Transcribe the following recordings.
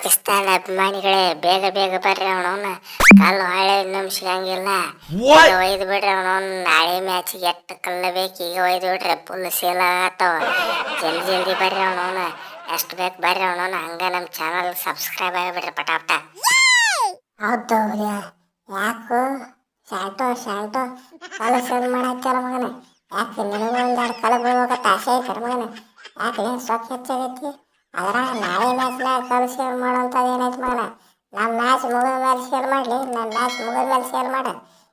ಪಾಕಿಸ್ತಾನ ಅಭಿಮಾನಿಗಳೇ ಬೇಗ ಬೇಗ ಬರ್ರಿ ಅವನವನ್ನ ಕಲ್ಲು ಹಳೆ ಇನ್ನೊಮ್ಮೆ ಸಿಗಂಗಿಲ್ಲ. ಒಯ್ದು ಬಿಡ್ರಿ ಅವನವನ್ನ. ನಾಳೆ ಮ್ಯಾಚಿಗೆ ಎಷ್ಟು ಕಲ್ಲ ಬೇಕು ಈಗ ಒಯ್ದು ಬಿಡ್ರಿ. ಫುಲ್ ಸೇಲ್ ಆಗತ್ತವ. ಜಲ್ದಿ ಜಲ್ದಿ ಬರ್ರಿ ಅವನವನ್ನ. ಎಷ್ಟು ಬೇಕು ಬರ್ರಿ ಅವನವನ್ನ. ಹಂಗ ನಮ್ಮ ಚಾನಲ್ ಸಬ್ಸ್ಕ್ರೈಬ್ ಆಗಿಬಿಡ್ರಿ ಪಟಾಪಟ. ಹೌದು ಯಾಕು ಶಾಂಟೋ ಕಾಲ ಸೇಲ್ ಮಾಡಾಕ್ತಾರ ಮಗನ. ಯಾಕೆ ನಿನಗೂ ಒಂದೆರಡು ಕಾಲ ಬೀಳ್ಬೇಕತ್ತ ಆಸೆ ಐತಾರ ಮಗನ. ಯಾಕೆ ಸೊಕ್ಕ ಹೆಚ್ಚಾಗೈತಿ. ಅದ್ರ ನಾಳೆ ಮ್ಯಾಚ್ನಾಗ ಕಾಲ ಸೇಲ್ ಮಾಡೋಂಥದ್ದು ಏನೈತಿ ಮಗನ. ನಮ್ಮ ಮ್ಯಾಚ್ ಮುಗಿದ ಮೇಲೆ ಸೇಲ್ ಮಾಡಲಿ. ನನ್ನ ಮ್ಯಾಚ್ ಮುಗಿದ ಮೇಲೆ ಸೇಲ್ ಮಾಡ.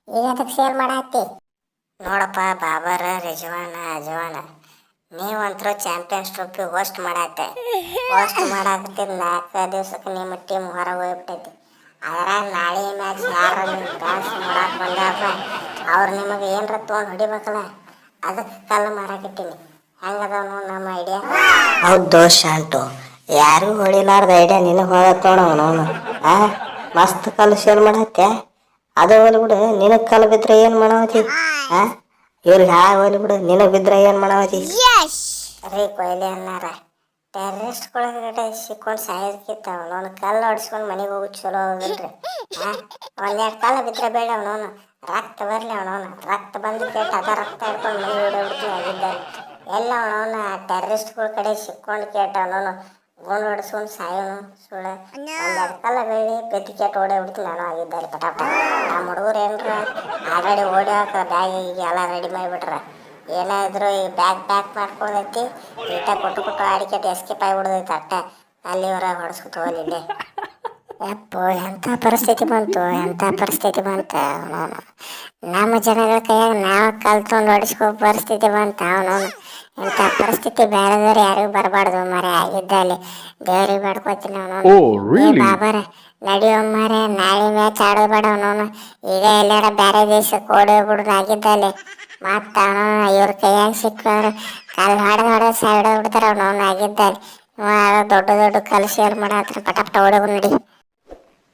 ಈಗ ಅದಕ್ಕೆ ಸೇಲ್ ಮಾಡಾಕ್ತಿ ನೋಡಪ್ಪ. ಬಾಬರ ರಿಜ್ವಾನ ಅಜ್ವಾನ ನೀವಂತರೂ ಚಾಂಪಿಯನ್ಸ್ ಟ್ರೋಫಿ ಹೋಸ್ಟ್ ಮಾಡಾಕ್ತೆ. ಹೋಸ್ಟ್ ಮಾಡಾಕತ್ತಿದ್ದು 4 ದಿವ್ಸಕ್ಕೆ ನಿಮ್ಮ ಟೀಮ್ ಹೊರಗೆ ಹೋಗ್ಬಿಟ್ಟೈತಿ. ಅದ್ರ ನಾಳೆ ಮ್ಯಾಚ್ ಯಾರು ನಿಮ್ಮ ಡ್ಯಾನ್ಸ್ ನೋಡಕ್ಕೆ ಬಂದಾರ ಅವ್ರು ನಿಮಗೆ ಏನರ ತೊಗೊಂಡು ಹೊಡಿಬೇಕಲ್ಲ. ಅದಕ್ಕೆ ಕಲ್ಲು ಮಾರಾಕಿಟ್ಟಿನಿ. ಹೆಂಗದ ನಮ್ಮ ಐಡಿಯಾ. ಹೌದು ಶಾಂಟು, ಯಾರು ಹೊಡಿಲಾರ್ದ ಐಡಿಯಾ ನಿನಗೆ ಹೋಗತ್ತೋಣವನು. ಮಸ್ತ್ ಕಲ್ಲು ಸೇಲ್ ಮಾಡತ್ತೆ. ಅದು ಹೋಲಿ ಬಿಡು, ನಿನಗೆ ಕಲ್ಲು ಬಿದ್ದರೆ ಏನು ಮಾಡವತಿ? ಇವ್ರಿಗೆ ಹೋಲಿ ಬಿಡು, ನಿನಗೆ ಬಿದ್ದರೆ ಏನು ಮಾಡವತಿ? ರೀ ಕೊಹ್ಲಿ ಅನ್ನಾರ ಟೆರರಿಸ್ಟ್ಗಳಿಗೆ ಸಿಕ್ಕೊಂಡು ಸಾಯೋದಕ್ಕಿಂತ ಅವನವನು ಕಲ್ಲು ಹೊಡಿಸ್ಕೊಂಡು ಮನೆಗೆ ಹೋಗಿ ಚಲೋ ಹೋಗಿಲ್ರಿ. ಒಂದೆರಡು ಕಲ್ಲು ಬಿದ್ದರೆ ಬೇಡ ಅವನವನು. ರಕ್ತ ಬರಲಿ ಅವನವನು. ರಕ್ತ ಬಂದು ಕೇಟ ಅದ ರಕ್ತ ಹಿಡ್ಕೊಂಡು ಮನೆ ಓಡೋಗ್ಬಿಡ್ತೀನಿ ಆಗಿದ್ದಾರೆ. ಎಲ್ಲ ಅವನವನು ಆ ಟೆರರಿಸ್ಟ್ಗಳ ಕಡೆ ಸಿಕ್ಕೊಂಡು ಕೇಟ ಅವನವನು ಗುಂಡು ಹೊಡಿಸ್ಕೊಂಡು ಸಾಯೋನು ಸುಳ್ಳು. ಒಂದೆರಡು ಕಲ್ಲ ಬೆಳ್ಳಿ ಬೆತ್ತಿ ಕೇಟ ಓಡೋಗ್ಬಿಡ್ತೀನಿ ನಾನು ಆಗಿದ್ದಾರೆ ಪಟಾಪಟ. ನಮ್ಮ ಹುಡುಗರು ಏನರ ಆಲ್ರೆಡಿ ಓಡ್ಯಾಕ ಬ್ಯಾಗ್ ಈಗ ಎಲ್ಲ ರೆಡಿ ಮಾಡಿಬಿಟ್ರ. ಏನಾದರೂ ಈ ಬ್ಯಾಗ್ ಮಾಡ್ಕೊಳ್ದೈತಿ. ಈಟ ಕೊಟ್ಟು ಆಡಿಕೆಟ್ ಎಸ್ಕೇಪ್ ಆಗಿಬಿಡ್ದೈತಿ. ಅಟ್ಟ ಅಲ್ಲಿ ಹೊರಗೆ ಹೊಡೆಸ್ಕೊತ ಹೋಗಲಿದ್ದೆ. ಯಪ್ಪೋ ಎಂಥ ಪರಿಸ್ಥಿತಿ ಬಂತು ಅವನವನು. ನಮ್ಮ ಜನಗಳ ಕೈಯಾಗ ನಾವು ಕಲ್ತ್ಕೊಂಡು ಹೊಡಿಸ್ಕೋ ಪರಿಸ್ಥಿತಿ ಬಂತು ಅವನವನು. ಇಂಥ ಪರಿಸ್ಥಿತಿ ಬೇರೆದವ್ರು ಯಾರಿಗೂ ಬರಬಾರ್ದು ಮರೆ ಆಗಿದ್ದಲ್ಲಿ. ದೇವ್ರಿಗೆ ಬೇಡ್ಕೋತೀನಿ ಅವನವನು. ಬಾಬರ ನಡಿಯೋ ಮರೆ, ನಾಳೆ ಮ್ಯಾಚ್ ಆಡೋದು ಬೇಡ ಅವನವನು. ಈಗ ಎಲ್ಲಾರ ಬೇರೆ ದೇಶಕ್ಕೆ ಓಡೋಗ್ಬಿಡೋದು ಆಗಿದ್ದಲ್ಲಿ. ಮತ್ತು ಅವನು ಇವ್ರ ಕೈಯಾಗ ಸಿಕ್ಕವ್ರು ಕಲ್ಲು ಹೊಡೆದು ಸೈಡ್ ಹೋಗ್ಬಿಡ್ತಾರೆ ಅವನವನು ಆಗಿದ್ದಲ್ಲಿ. ದೊಡ್ಡ ಕಲ್ಲು ಸೇಲ್ ಮಾಡತ್ರ ಪಟಾಪಟ ಓಡೋಗು ನಡಿ.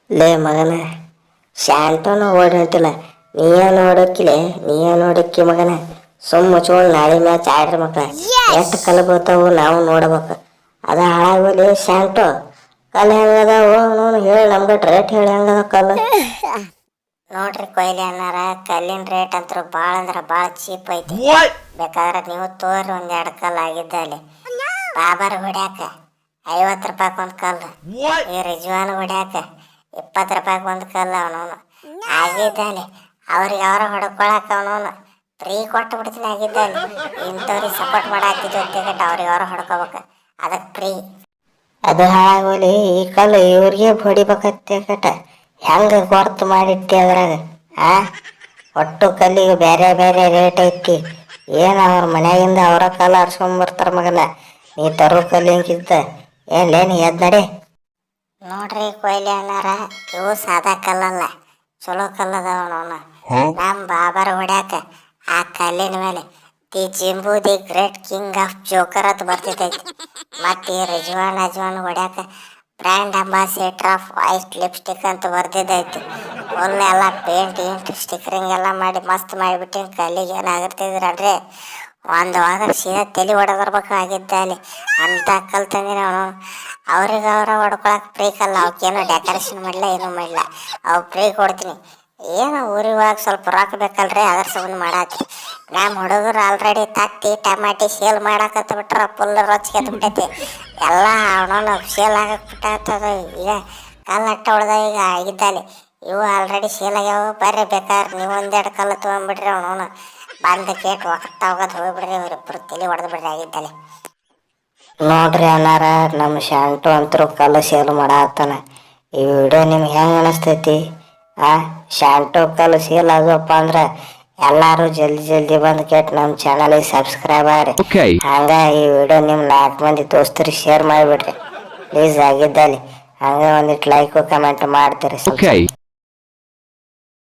ಲೇ ಮಗನ, ಶಾಂಟೋನು ಓಡಿ ಹೊಂಟಿಲ್ಲ, ನೀಯೇನು ಓಡೋಕ್ಕಿ ಮಗನ. ಸುಮ್ಮ ಮುಚ್ಕೊಂಡು ನಾಳೆ ಮ್ಯಾಚ್ ಆಡ್ರಿ ಮಕ್ಳ. ಎಷ್ಟು ಕಲ್ಲು ಬರ್ತಾವು ನಾವು ನೋಡ್ಬೇಕು. ಅದ ಹಾಳಾಗೋಲಿ ಶಾಂಟು. ಕಲ್ಲು ಹೆಂಗದಾವು ನೋನು ಹೇಳಿ ನಮ್ಗೆ ರೇಟ್ ಹೇಳಿ ಹೆಂಗದ ಕಲ್ಲು. ನೋಡ್ರಿ ಕೊಹ್ಲಿ ಅನ್ನಾರ ಕಲ್ಲಿನ ರೇಟ್ ಅಂತೂ ಭಾಳ ಅಂದ್ರೆ ಭಾಳ ಚೀಪ್ ಐತಿ. ಬೇಕಾದ್ರೆ ನೀವು ತೋರಿ ಒಂದೆರಡು ಕಲ್ಲು ಆಗಿದ್ದಲ್ಲಿ. ಬಾಬರ್ ಹೊಡ್ಯಾಕ 50 ರೂಪಾಯಿಗೆ ಒಂದು ಕಲ್ಲು. ಈ ರಿಜ್ವಾನ್ ಹೊಡ್ಯಾಕ 20 ರೂಪಾಯಿಗೆ ಒಂದು ಕಲ್ಲು ಅವನವನು ಆಗಿದ್ದಲ್ಲಿ. ಅವ್ರಿಗೆ ಅವ್ರ ಹೊಡ್ಕೊಳಕ ಅವನವನು ಫ್ರೀ ಕೊಟ್ಟು ಬಿಡ್ತೀನಿ ಆಗಿದ್ದಲ್ಲಿ. ಇಂಥವ್ರಿಗೆ ಸಪೋರ್ಟ್ ಮಾಡಾಕ್ತಿದ್ದು ಟಿಕೆಟ್ ಅವ್ರಿಗೆ ಅವ್ರ ಹೊಡ್ಕೋಬೇಕು. ಅದಕ್ಕೆ ಫ್ರೀ. ಅದು ಹಾಳಾಗೋಲಿ ಈ ಕಲ್ಲು ಇವ್ರಿಗೆ ಹೊಡಿಬೇಕತ್ತೆ ಕಟ. ಹೆಂಗೆ ಗೊರ್ತು ಮಾಡಿಟ್ಟಿ ಅದ್ರಾಗ. ಒಟ್ಟು ಕಲ್ಲಿಗೆ ಬೇರೆ ಬೇರೆ ರೇಟ್ ಐತಿ. ಏನು ಅವ್ರ ಮನ್ಯಾಗಿಂದ ಅವರ ಕಲ್ಲು ಆಡ್ಸ್ಕೊಂಬರ್ತಾರ ಮಗನ. ನೀ ತರೋ ಕಲ್ಲು ಹಿಂಗಿದ್ದ ಏನ್ಲೇ ನೀ ಎದ್ದು ನಡೆ. ನೋಡ್ರಿ ಕೊಹ್ಲಿ ಅನ್ನಾರ ಇವು ಸಾದಾ ಕಲ್ಲಲ್ಲ, ಚಲೋ ಕಲ್ಲದವ ಅವನವನು. ನಮ್ಮ ಬಾಬರ್ ಹೊಡ್ಯಾಕ ಆ ಕಲ್ಲಿನ ಮೇಲೆ ದಿ ಜಿಂಬು the great king of joker ಅಂತ ಬರ್ತಿದ್ದೈತಿ. ಮತ್ತು ಈ ರಿಜ್ವಾನ್ ಅಜ್ವಾನ್ ಹೊಡ್ಯಾಕ brand ambassador of white lipstick ಅಂತ ಬರ್ದಿದ್ದೈತಿ. ಫುಲ್ ಎಲ್ಲ ಪೇಂಟ್ ಸ್ಟಿಕರಿಂಗ್ ಎಲ್ಲ ಮಾಡಿ ಮಸ್ತ್ ಮಾಡಿಬಿಟ್ಟಿನ. ಕಲ್ಲಿಗೆ ಏನಾಗಿರ್ತಿದ್ರಲ್ರಿ ಒಂದು ವಾರ ಸೀದಾ ತಲೆ ಹೊಡೆದಿರ್ಬೇಕು ಆಗಿದ್ದಲ್ಲಿ. ಅಂತ ಕಲ್ಲು ತಂದಿನ ಅವನು. ಅವ್ರಿಗೆ ಅವ್ರ ಹೊಡ್ಕೊಳಕ್ಕೆ ಫ್ರೀ ಕಲ್ಲ. ಅವಕ್ಕೇನು ಡೆಕೋರೇಷನ್ ಮಾಡಲ ಏನೂ ಮಾಡಲ. ಅವು ಫ್ರೀ ಕೊಡ್ತೀನಿ. ಏನು ಊರಿವಾಗ ಸ್ವಲ್ಪ ರೊಕ್ಕ ಬೇಕಲ್ರಿ, ಅದ್ರ ಸಂಬಂಧ ಮಾಡಾತಿ. ನಮ್ಮ ಹುಡುಗರು ಆಲ್ರೆಡಿ ತತ್ತಿ ಟಮಾಟಿ ಸೇಲ್ ಮಾಡಾಕತ್ತ ಬಿಟ್ರ. ಫುಲ್ ರೊಚ್ಚಿಗೆದ್ದು ಬಿಟ್ಟೈತಿ ಎಲ್ಲ ಅವನವನು. ಸೇಲ್ ಆಗಕ್ಕೆ ಬಿಟ್ಟಾಗ್ತದ. ಈಗ ಕಲ್ಲು ಅಟ್ಟ ಹೊಡೆದ ಈಗ ಆಗಿದ್ದಲ್ಲಿ. ಇವು ಆಲ್ರೆಡಿ ಸೇಲ್ ಆಗ್ಯಾವ. ಬರ್ರಿ ಬೇಕಾದ್ರೆ ನೀವು ಒಂದೆರಡು ಕಲ್ಲು ತೊಗೊಂಡ್ಬಿಡ್ರಿ ಅವನವನು. ಬಂದ ಕೇಟ್ ಒಕ್ಕತ್ತ ಹೋಗೋದು ಹೋಗ್ಬಿಡ್ರಿ. ಅವರಿಬ್ಬರು ತಲೆ ಹೊಡೆದು ಬಿಡ್ರಿ ಆಗಿದ್ದಲ್ಲಿ. ನೋಡ್ರಿ ಅನ್ನಾರ, ನಮ್ಮ ಶಾಂಟು ಅಂತರೂ ಕಲ್ಲು ಸೇಲ್ ಮಾಡಾತ್ತಾನ. ಈ ವಿಡಿಯೋ ನಿಮ್ಗೆ ಹೆಂಗೆ ಅನಿಸ್ತೈತಿ? ಶಾಂಟು ಕಲ್ಲು ಸೇಲ್ ಆಗೋಪ್ಪ ಅಂದ್ರೆ ಎಲ್ಲರೂ ಜಲ್ದಿ ಬಂದು ಕೇಟ್ ನಮ್ಮ ಚಾನಲಿಗೆ ಸಬ್ಸ್ಕ್ರೈಬ್ ಆಗ್ರಿ. ಹಂಗ ಈ ವಿಡಿಯೋ ನಿಮ್ಮ 4 ಮಂದಿ ದೋಸ್ತರಿಗೆ ಶೇರ್ ಮಾಡಿಬಿಡ್ರಿ ಪ್ಲೀಸ್ ಆಗಿದ್ದಲ್ಲಿ. ಹಂಗೆ ಒಂದಿಟ್ಟು ಲೈಕು ಕಮೆಂಟ್ ಮಾಡ್ತೀರಿ.